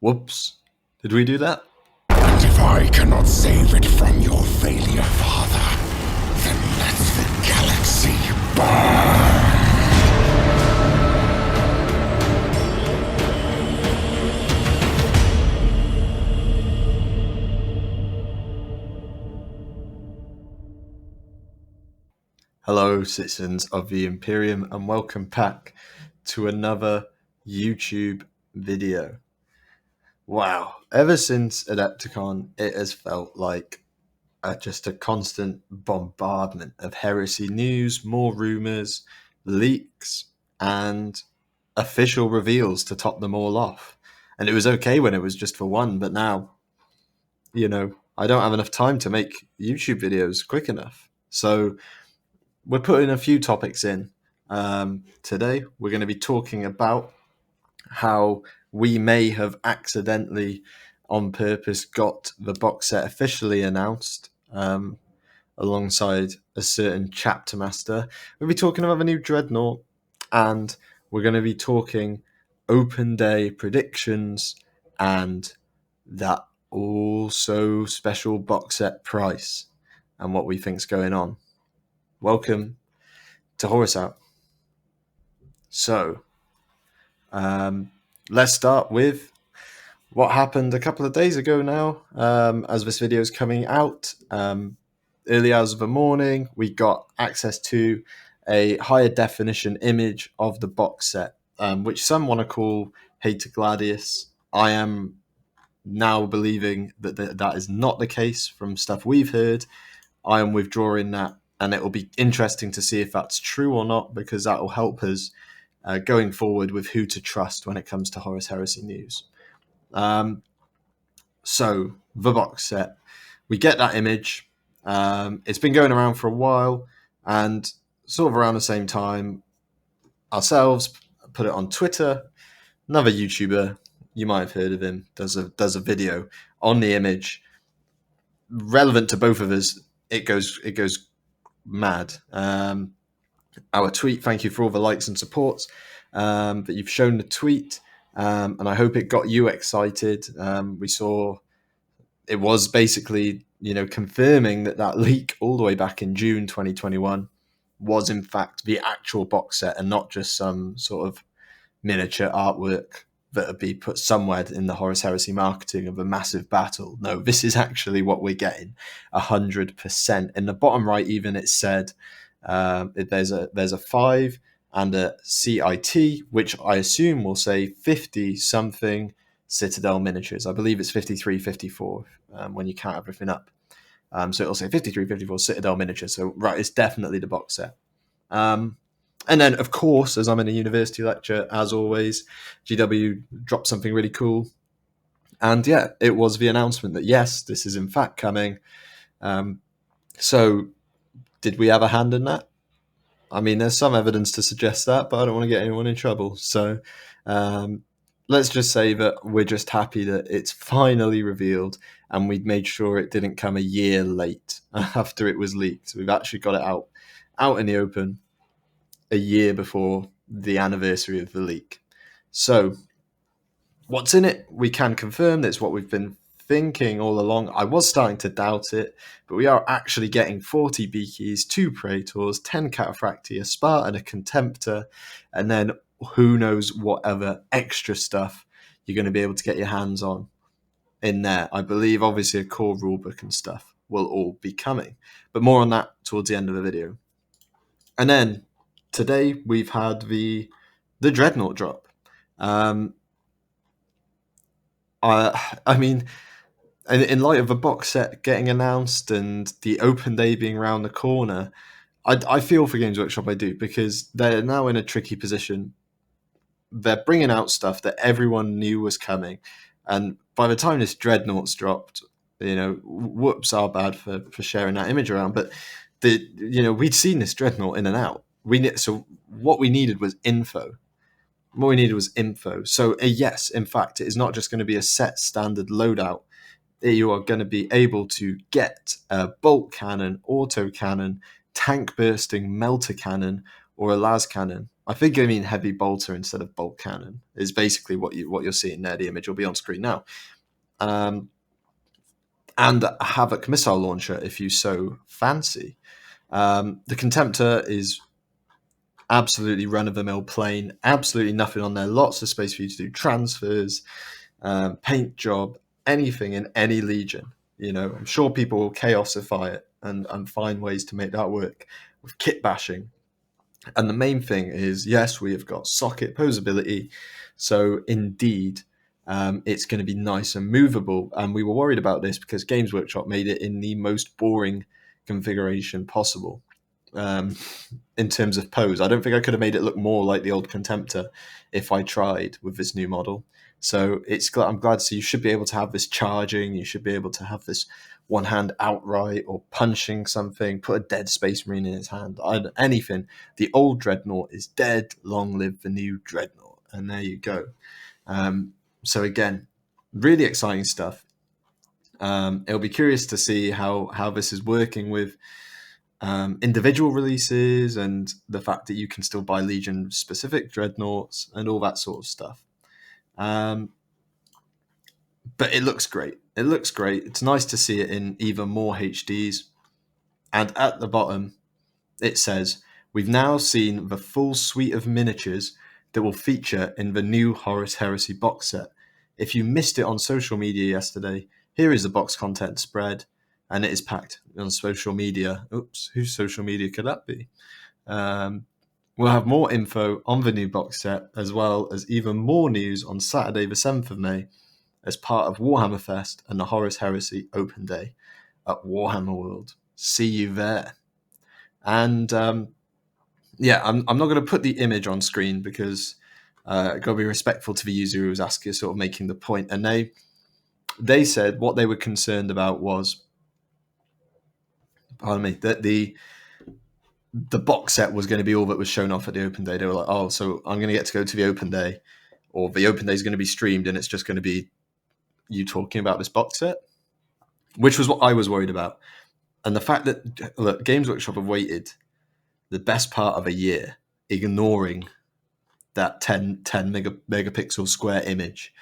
Whoops. Did we do that? And if I cannot save it from your failure, Father, then let the galaxy burn. Hello, citizens of the Imperium, and welcome back to another YouTube video. Wow, ever since Adepticon, it has felt like just a constant bombardment of heresy news, more rumors, leaks, and official reveals to top them all off. And it was okay when it was just for one, but now, I don't have enough time to make YouTube videos quick enough. So we're putting a few topics in. Today, we're going to be talking about how we may have accidentally, on purpose, got the box set officially announced alongside a certain chapter master. We'll be talking about the new Dreadnought, and we're going to be talking open day predictions and that also special box set price and what we think's going on. Welcome to Horus Out. So, let's start with what happened a couple of days ago now. As this video is coming out, early hours of the morning, we got access to a higher definition image of the box set, which some want to call Hater Gladius. I am now believing that that is not the case from stuff we've heard. I am withdrawing that, and it will be interesting to see if that's true or not, because that will help us going forward with who to trust when it comes to Horus Heresy news. So, the box set. We get that image. It's been going around for a while, and sort of around the same time, ourselves put it on Twitter. Another YouTuber, you might have heard of him, does a video on the image. Relevant to both of us, it goes mad. Our tweet, thank you for all the likes and supports that you've shown the tweet, and I hope it got you excited. We saw it was basically, confirming that leak all the way back in June 2021 was in fact the actual box set and not just some sort of miniature artwork that would be put somewhere in the Horus Heresy marketing of a massive battle. No, this is actually what we're getting, 100%. In the bottom right, even it said there's a 5 and a CIT, which I assume will say 50 something Citadel miniatures. I believe it's 53, 54 when you count everything up. So it'll say 53, 54 Citadel miniatures. So right, it's definitely the box set. And then, of course, as I'm in a university lecture, as always, GW dropped something really cool. And yeah, it was the announcement that, yes, this is in fact coming. So did we have a hand in that? I mean, there's some evidence to suggest that, but I don't want to get anyone in trouble. So let's just say that we're just happy that it's finally revealed, and we'd made sure it didn't come a year late after it was leaked. So we've actually got it out in the open a year before the anniversary of the leak. So what's in it? We can confirm that's what we've been thinking all along. I was starting to doubt it, but we are actually getting 40 Beakies, 2 Praetors, 10 Cataphracti, a Spartan, a Contemptor, and then who knows what other extra stuff you're going to be able to get your hands on in there. I believe obviously a core rulebook and stuff will all be coming, but more on that towards the end of the video. And then today we've had the Dreadnought drop. I mean, in light of the box set getting announced and the open day being around the corner, I feel for Games Workshop, I do, because they're now in a tricky position. They're bringing out stuff that everyone knew was coming, and by the time this Dreadnought's dropped, whoops, are bad for sharing that image around, but we'd seen this Dreadnought in and out. So what we needed was info. What we needed was info. So yes, in fact, it is not just going to be a set standard loadout. You are going to be able to get a bolt cannon, auto cannon, tank bursting melter cannon, or a las cannon I think I mean heavy bolter instead of bolt cannon is basically what you're seeing there. The image will be on screen now. And a Havoc missile launcher if you so fancy. The Contemptor is absolutely run-of-the-mill plane, absolutely nothing on there, lots of space for you to do transfers, paint job, anything in any legion. I'm sure people will chaosify it and find ways to make that work with kit bashing. And the main thing is, yes, we have got socket posability, so indeed it's going to be nice and movable. And we were worried about this because Games Workshop made it in the most boring configuration possible. In terms of pose, I don't think I could have made it look more like the old Contemptor if I tried with this new model. So I'm glad to see you should be able to have this charging, you should be able to have this one hand outright or punching something, put a dead Space Marine in his hand, anything. The old Dreadnought is dead, long live the new Dreadnought. And there you go. So again, really exciting stuff. It'll be curious to see how this is working with individual releases and the fact that you can still buy Legion specific Dreadnoughts and all that sort of stuff. But it looks great. It looks great. It's nice to see it in even more HDs. And at the bottom, it says, we've now seen the full suite of miniatures that will feature in the new Horus Heresy box set. If you missed it on social media yesterday, here is the box content spread, and it is packed on social media. Oops, whose social media could that be? We'll have more info on the new box set, as well as even more news on Saturday, the 7th of May, as part of Warhammer Fest and the Horus Heresy Open Day at Warhammer World. See you there. And I'm not going to put the image on screen because I've got to be respectful to the user who was asking, sort of making the point. And they said what they were concerned about was, that the box set was going to be all that was shown off at the Open Day. They were like, oh, so I'm going to get to go to the Open Day, or the Open Day is going to be streamed and it's just going to be you talking about this box set, which was what I was worried about. And the fact that, look, Games Workshop have waited the best part of a year ignoring that 10 megapixel square image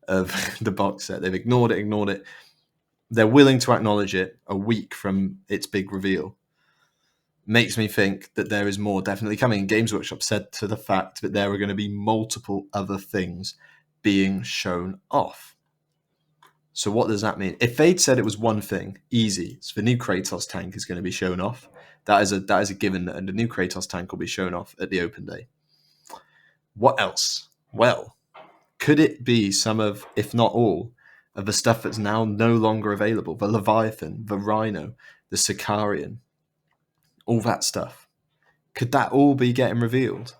of the box set. They've ignored it. They're willing to acknowledge it a week from its big reveal. Makes me think that there is more definitely coming. Games Workshop said to the fact that there are going to be multiple other things being shown off. So what does that mean? If they'd said it was one thing, easy. So the new Kratos tank is going to be shown off. That is a given, and the new Kratos tank will be shown off at the Open Day. What else? Well, could it be some of, if not all, of the stuff that's now no longer available? The Leviathan, the Rhino, the Sicarian, all that stuff. Could that all be getting revealed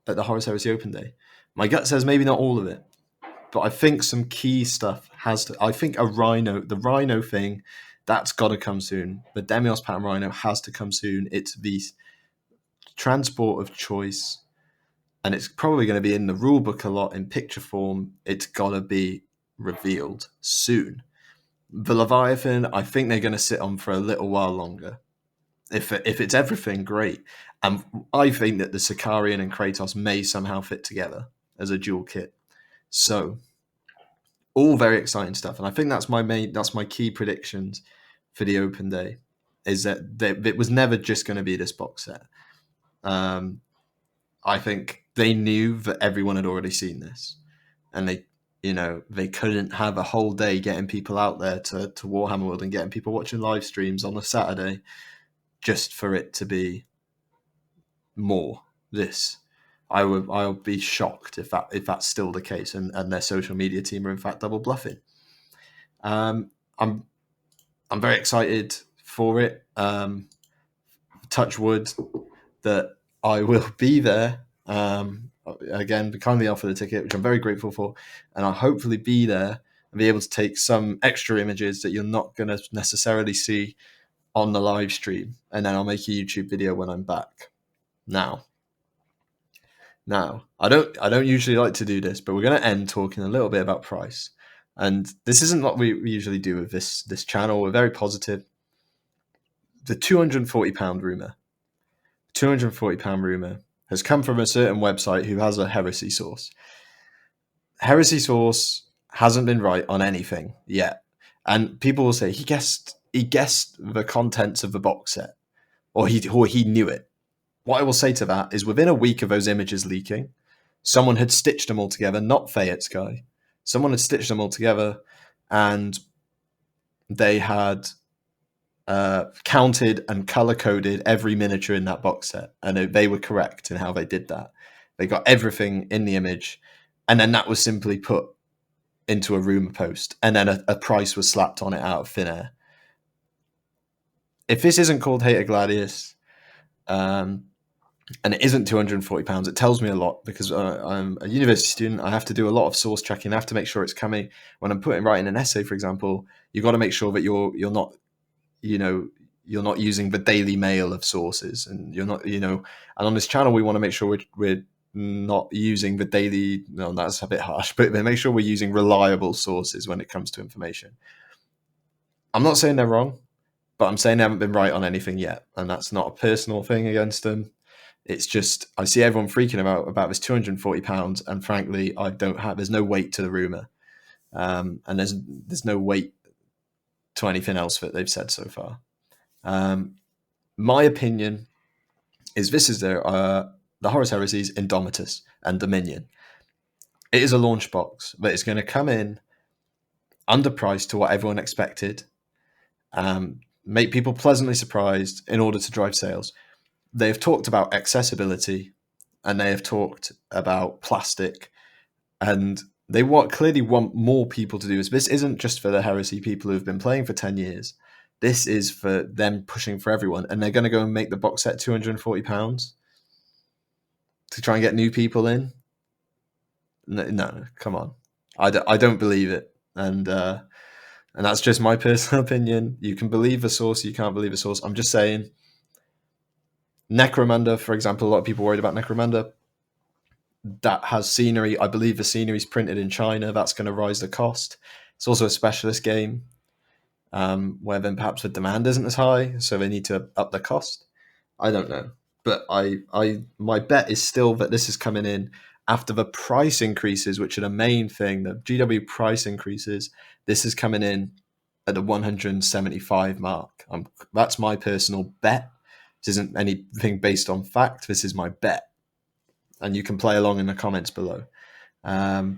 at the Horus Heresy Open Day? My gut says maybe not all of it, but I think some key stuff has to. I think the Rhino thing, that's got to come soon. The Demios pattern Rhino has to come soon. It's the transport of choice, and it's probably going to be in the rulebook a lot in picture form. It's got to be revealed soon. The Leviathan, I think they're going to sit on for a little while longer. If it's everything, great. And I think that the Sicarian and Kratos may somehow fit together as a dual kit. So, all very exciting stuff. And I think that's my key predictions for the Open Day, is that it was never just going to be this box set. I think they knew that everyone had already seen this, and they couldn't have a whole day getting people out there to Warhammer World and getting people watching live streams on a Saturday just for it to be more this. I'll be shocked if that's still the case, and their social media team are in fact double bluffing. I'm very excited for it. Touch wood that I will be there. Again, be kindly offered a ticket, which I'm very grateful for, and I'll hopefully be there and be able to take some extra images that you're not going to necessarily see on the live stream, and then I'll make a YouTube video when I'm back. Now, I don't usually like to do this, but we're going to end talking a little bit about price. And this isn't what we usually do with this channel. We're very positive. The £240 rumour. £240 rumour has come from a certain website who has a heresy source. Heresy source hasn't been right on anything yet, and people will say he guessed the contents of the box set, or he knew it. What I will say to that is, within a week of those images leaking, someone had stitched them all together, not Fayette's guy. Someone had stitched them all together, and they had counted and color coded every miniature in that box set, and they were correct in how they did that. They got everything in the image, and then that was simply put into a rumor post, and then a price was slapped on it out of thin air. If this isn't called Hater Gladius, and it isn't £240, it tells me a lot, because I'm a university student. I have to do a lot of source checking. I have to make sure it's coming. When I'm writing an essay, for example, you've got to make sure that you're not, you're not using the Daily Mail of sources, and you're not, and on this channel we want to make sure we're not using the daily. No, that's a bit harsh, but make sure we're using reliable sources when it comes to information. I'm not saying they're wrong, but I'm saying they haven't been right on anything yet, and that's not a personal thing against them. It's just, I see everyone freaking about this £240, and frankly, there's no weight to the rumor, and there's no weight to anything else that they've said so far. My opinion is this is the Horus Heresy's Indomitus and Dominion. It is a launch box that is going to come in underpriced to what everyone expected, make people pleasantly surprised in order to drive sales. They have talked about accessibility, and they have talked about plastic, and they clearly want more people to do this. This isn't just for the Heresy people who have been playing for 10 years. This is for them pushing for everyone, and they're going to go and make the box set £240 to try and get new people in. No, come on. I don't believe it, and that's just my personal opinion. You can believe a source, you can't believe a source. I'm just saying. Necromunda, for example, a lot of people worried about Necromunda. That has scenery. I believe the scenery is printed in China. That's going to rise the cost. It's also a specialist game, where then perhaps the demand isn't as high, so they need to up the cost. I don't know, but my bet is still that this is coming in after the price increases, which are the main thing. The GW price increases. This is coming in at the 175 mark. That's my personal bet. This isn't anything based on fact. This is my bet. And you can play along in the comments below. And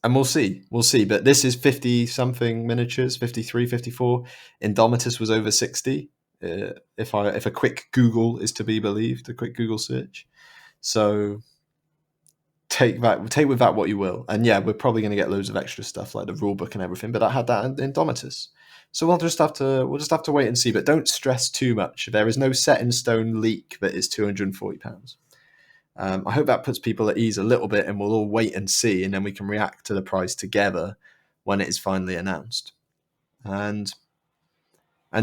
we'll see. But this is 50-something miniatures, 53, 54. Indomitus was over 60, if a quick Google is to be believed, a quick Google search. So take with that what you will. And yeah, we're probably going to get loads of extra stuff like the rule book and everything, but I had that in Indomitus. So we'll just have to wait and see, but don't stress too much. There is no set in stone leak that is £240. I hope that puts people at ease a little bit, and we'll all wait and see, and then we can react to the price together when it is finally announced. And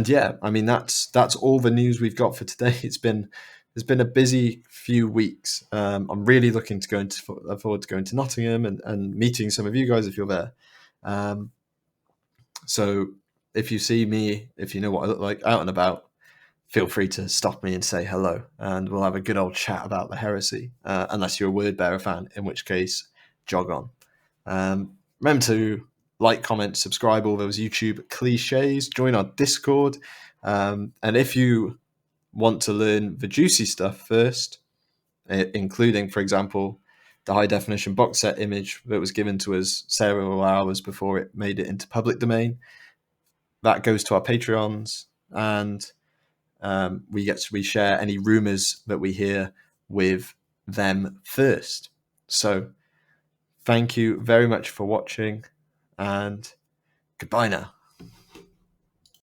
yeah, I mean that's all the news we've got for today. It's been a busy few weeks. I'm really looking forward to going to Nottingham and meeting some of you guys if you're there. So if you see me, if you know what I look like out and about, feel free to stop me and say hello, and we'll have a good old chat about the Heresy, unless you're a Wordbearer fan, in which case, jog on. Remember to like, comment, subscribe, all those YouTube cliches, join our Discord, and if you want to learn the juicy stuff first, including, for example, the high definition box set image that was given to us several hours before it made it into public domain, that goes to our Patreons, and we share any rumors that we hear with them first. So thank you very much for watching, and goodbye now.